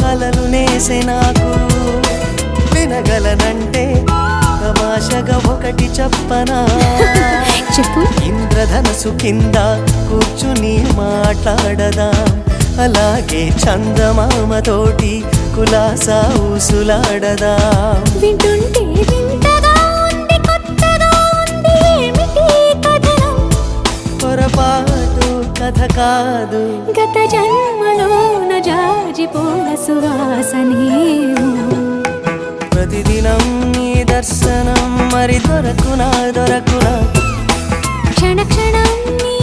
కలలు నేసే నాకు వినగలనంటే తమాషగా ఒకటి చెప్పనా చెప్పు. ఇంద్రధనసు కింద కూర్చుని మాట్లాడదాం అలాగే చందమామతోటి కులాసా ఊసులాడదాం వింటుంటే వింతగా ఉంది, కొత్తగా ఉంది, ఏమిటి కథనం? పొరపాటు కథ కాదు, గత జన్మలోన జాజిపూల సువాసనేమో. ప్రతిదినం నీ దర్శనం మరి దొరకునా క్షణ క్షణం నీ